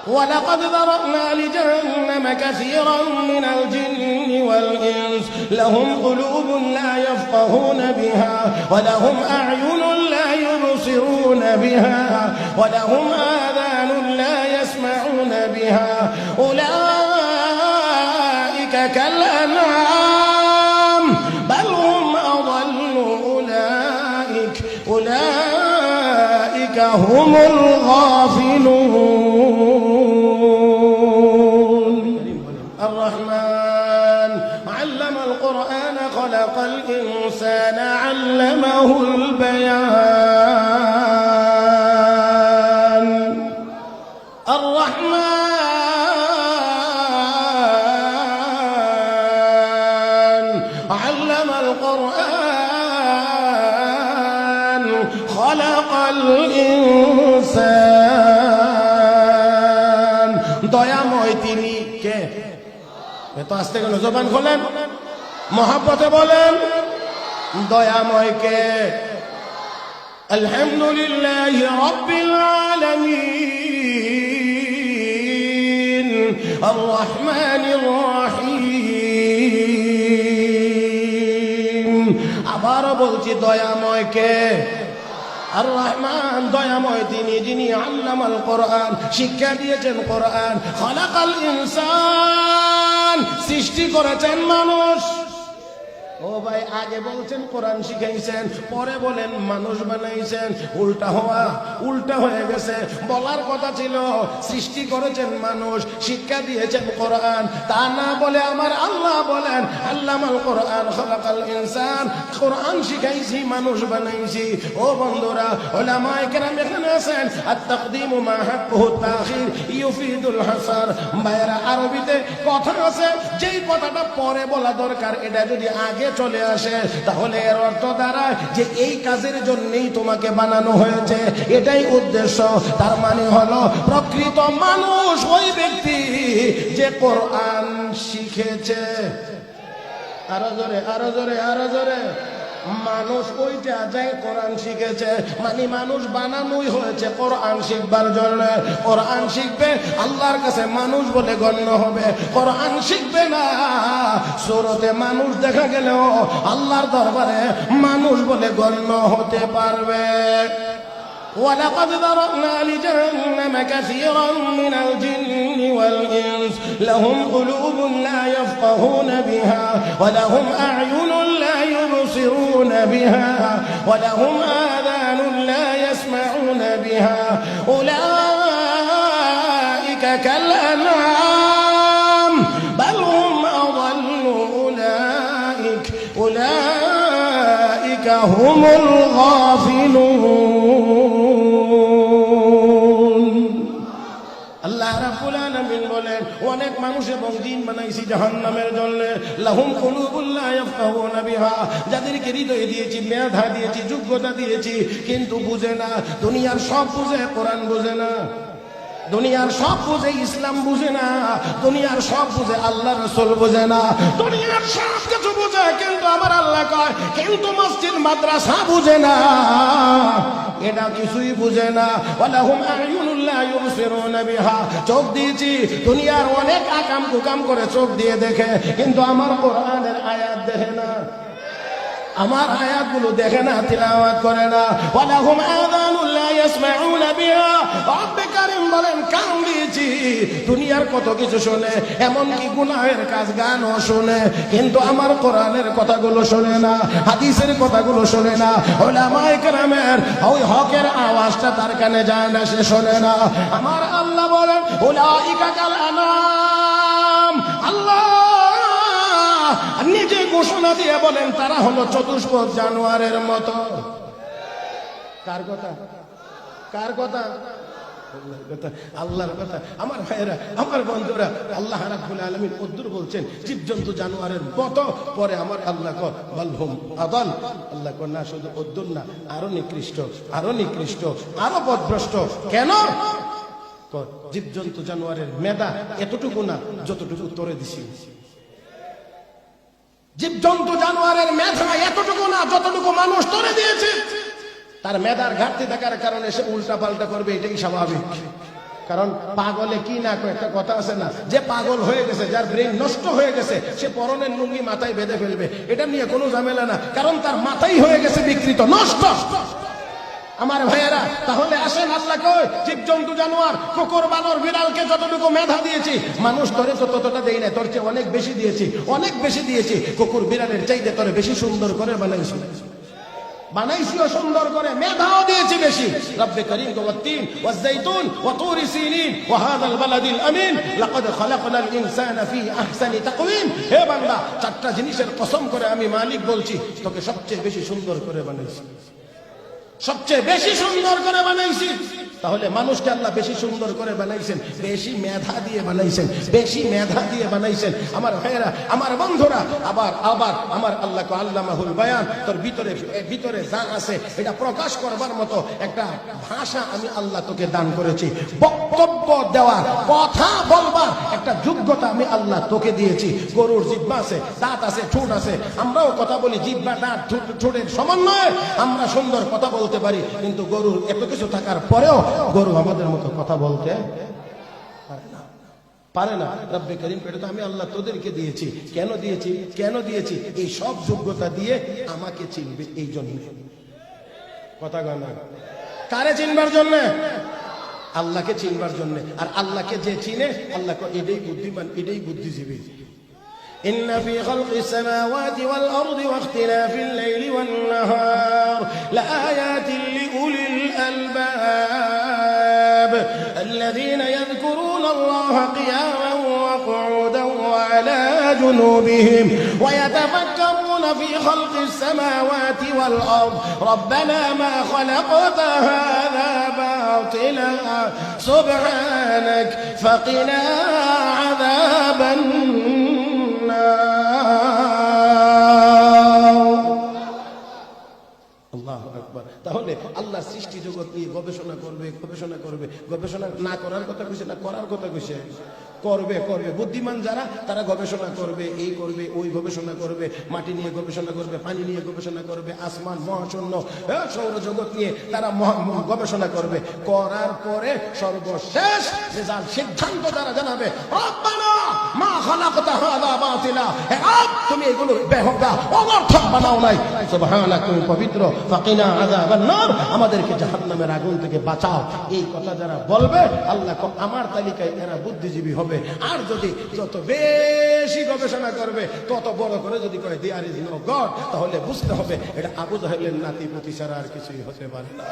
ولقد ذرأنا لجهنم كثيرا من الجن والإنس لهم قلوب لا يفقهون بها ولهم أعين لا يبصرون بها ولهم آذان لا يسمعون بها أولئك كالأنعام بل هم أضل أولئك هم الغافلون. الرحمن علم القرآن خلق الإنسان علمه البيان. الرحمن علم القرآن خلق الإنسان দয়াময় তিনি কে? এত আস্তে কেন? জবান খোলেন, মহব্বতে বলেন দয়াময় কে? আলহামদুলিল্লাহি রাব্বিল আলামিন আর রহমানির রহিম। আবার বলছি দয়াময় কে? আর রহমান দয়াময় তিনি, যিনি আল্লামাল কোরআন শিক্ষা দিয়েছেন কোরআন। খলাকাল ইনসান সৃষ্টি করেছেন মানুষ। ও ভাই, আগে বলছেন কোরআন শিখাইছেন, পরে বলেন মানুষ বানাইছেন। উল্টা হয়ে গেছে। বলার কথা ছিল সৃষ্টি করেছেন মানুষ, শিক্ষা দিয়েছেন কোরআন। তা না বলে আমার আল্লাহ বলেন আল্লামাল কোরআন খলাকাল ইনসান, কোরআন শিখাইছি মানুষ বানাইছি। ও বন্ধুরা, উলামায়ে কেরাম এখানে আছেন। আত-তাকদীমু মা হাক্কুহু তাখির ইউফিদুল হাসার। ভাইরা, আরবিতে কথা আছে, যেই কথাটা পরে বলা দরকার এটা যদি আগে চলে আসে তাহলে এর অর্থ দাঁড়ায় যে এই কাজের জন্যই তোমাকে বানানো হয়েছে, এটাই উদ্দেশ্য। তার মানে হলো প্রকৃত মানুষ ওই ব্যক্তি যে কোরআন শিখেছে। আরো জোরে, আরো জোরে, আরো জোরে। মানুষ ওইটা যাই কোরআন শিখেছে, মানে মানুষ বানানোই হয়েছে কোরআন শিখবার জন্য। কোরআন শিখবে, আল্লাহর কাছে মানুষ বলে গণ্য হবে। কোরআন শিখবে না, সূরাতে মানুষ দেখা গেলেও আল্লাহর দরবারে মানুষ বলে গণ্য হতে পারবে। ولقد ذرأنا لجهنم كثيرا من الجن والإنس لهم قلوب لا يفقهون بها ولهم أعين لا يبصرون بها ولهم آذان لا يسمعون بها أولئك كالأنعام بل هم أضل أولئك هم الغافلون. অনেক মানুষ এবং জিন বানাইছি জাহান্নামের জন্য। লাহুম কুলুবুন লা ইয়াফকাহুনা বিহা, যাদেরকে হৃদয় দিয়েছি, মেধা দিয়েছি, যোগ্যতা দিয়েছি, কিন্তু বুঝে না। দুনিয়ার সব বুঝে, কোরআন বুঝে না। দুনিয়ার সব বুঝে, ইসলাম বুঝে না। দুনিয়ার সব বুঝে, আল্লাহ রাসূল বুঝে না। দুনিয়ার সব কিছু বুঝে, কিন্তু আমার আল্লাহ কয় কিন্তু মসজিদ মাদ্রাসা বুঝে না, এটা কিছুই বুঝে না। ওয়ালাহুম আ'য়ুনুন লা ইউবসিরুনা বিহা, চোখ দিয়েছি, দুনিয়ার অনেক আকাম কুকাম করে চোখ দিয়ে দেখে, কিন্তু আমার কোরআনের আয়াত দেখে না, আমার আয়াতগুলো দেখে না, তিলাওয়াত করে না। ওয়ালাহুম আযানুন লা ইয়াসমাউনা বিহা, রব্বে কারীম বলেন কান দিয়েছি, দুনিয়ার কত কিছু শুনে, এমনকি গুনাহের কাজ গানও শুনে, কিন্তু আমার কোরআনের কথাগুলো শোনে না, হাদিসের কথাগুলো শোনে না। উলামায়ে কেরামের ওই হকের আওয়াজটা তার কানে যায় না, সে শোনে না। আমার আল্লাহ বলেন উলাইকা কাল আনাম, আল্লাহ নিজে ঘোষণা দিয়ে বলেন তারা হলো চতুষ্পদ জানোয়ারের মতো। কার কথা? কার কথা? আল্লাহর কথা। আমার ভাইয়েরা, আমার বন্ধুরা, আল্লাহ রাব্বুল আলামিন কদ্দুর বলছেন জীবজন্তু জানোয়ারের মতো। পরে আমার আল্লাহ কয় বালহুম আদাল, আল্লাহ কয় না, শুধু কদ্দুর না, আরো নিকৃষ্ট, আরো নিকৃষ্ট, আরো পথভ্রষ্ট। কেন? জীবজন্তু জানোয়ারের মেধা এতটুকু না যতটুকু তোরে দিছি। জীবজন্তু জানোয়ারের মেধা এতটুকু না যতটুকু মানুষ তোরে দিয়েছে। তার মেধার ঘাটতি থাকার কারণে সে উল্টা পাল্টা করবে, এটাই স্বাভাবিক। কারণ পাগলে কি না একটা কথা আছে না, যে পাগল হয়ে গেছে, যার ব্রেন নষ্ট হয়ে গেছে, সে পরনের লুঙ্গি মাথায় বেঁধে ফেলবে, এটা নিয়ে কোনো ঝামেলা না, কারণ তার মাথাই হয়ে গেছে বিকৃত, নষ্ট। আমার ভাইয়েরা, তাহলে আসেন, আল্লাহ কয় জীবজন্তু জানোয়ার কুকুর বানর বিড়ালকে যতটুকু মেধা দিয়েছি মানুষ তোরে তো ততটা দেই না, তোর চেয়ে অনেক বেশি দিয়েছি, অনেক বেশি দিয়েছি। কুকুর বিড়ালের চাইতে তোরে বেশি সুন্দর করে বানাইছি, বানাইছিও সুন্দর করে, মেধাও দিয়েছি বেশি। রব্বে করিম ওয়াত-তিন ওয়াজ-যাইতুন ওয়া তুরি সিনিন ওয়া হাযাল বালাদিল আমিন লাকাদ খালাকনাল ইনসানা ফি আহসানি তাকওয়িম। হে বান্দা, চারটা জিনিসের কসম করে আমি মালিক বলছি, তোকে সবচেয়ে বেশি সুন্দর করে বানাইছি, সবচেয়ে বেশি সুন্দর করে বানাইছি। তাহলে মানুষকে আল্লাহ বেশি সুন্দর করে বানাইছেন, বেশি মেধা দিয়ে বানাইছেন, বেশি মেধা দিয়ে বানাইছেন। আমার ভাইয়েরা, আমার বন্ধুরা, আবার আবার আমার আল্লাহ কো আল্লামাহুল বায়ান, তোর ভিতরে ভিতরে যা আছে এটা প্রকাশ করবার মতো একটা ভাষা আমি আল্লাহ তোকে দান করেছি, বক্তব্য দেওয়ার, কথা বলবার একটা যোগ্যতা আমি আল্লাহ তোকে দিয়েছি। গরুর জিহ্বা আছে, দাঁত আছে, ঠোঁট আছে, আমরাও কথা বলি, জিহ্বা দাঁত ঠোঁটের সমন্বয়ে আমরা সুন্দর কথা বলতে পারি, কিন্তু গরুর এত কিছু থাকার পরেও গরু আমাদের মতো কথা বলতে পারে না। রব্বে করিম, এটা তো আমি আল্লাহ তোদেরকে দিয়েছি। কেন দিয়েছি? কেন দিয়েছি? এই সব যোগ্যতা দিয়ে আমাকে চিনবে, এই জন্য। কথা গনা কারে চিনবার জন্য? আল্লাহকে চিনবার জন্য। আর আল্লাহকে যে চিনে, আল্লাহ এটাই বুদ্ধিমান, এটাই বুদ্ধিজীবী। إن في خلق السماوات والأرض واختلاف الليل والنهار لآيات لأولي الألباب الذين يذكرون الله قياما وقعودا وعلى جنوبهم ويتفكرون في خلق السماوات والأرض ربنا ما خلقت هذا باطلا سبحانك فقنا عذاب আল্লাহু আকবার। তাহলে আল্লাহ সৃষ্টি জগৎ নিয়ে গবেষণা করবে, গবেষণা করবে, গবেষণা না করার কথা কইছে না, করার কথা কইছে? করবে, করবে। বুদ্ধিমান যারা, তারা গবেষণা করবে, এই করবে, ওই গবেষণা করবে, মাটি নিয়ে গবেষণা করবে, পানি নিয়ে গবেষণা করবে, আসমান, মহাশূন্য, সৌরজগৎ নিয়ে তারা গবেষণা করবে। করার পরে সর্বশেষ রেজাল্ট, সিদ্ধান্ত তারা জানাবে, রব্বানা মা খালাকতা হাযা বাতিলা, হে রব, তুমি এগুলো বেহুদা অনর্থক বানাও নাই, সুবহানাক, তুমি পবিত্র, ফাকিনা আযাবান নার, আমাদেরকে জাহান্নামের আগুন থেকে বাঁচাও। এই কথা যারা বলবে, আল্লাহ আমার তালিকায় এরা বুদ্ধিজীবী হবে। আর যদি যত বেশি গবেষণা করবে, তত বড় করে যদি কয় দেয়ার ইজ নো গড, তাহলে বুঝতে হবে এটা আবু জাহেলের নাতি পুতি ছাড়া আর কিছুই হতে পারে না।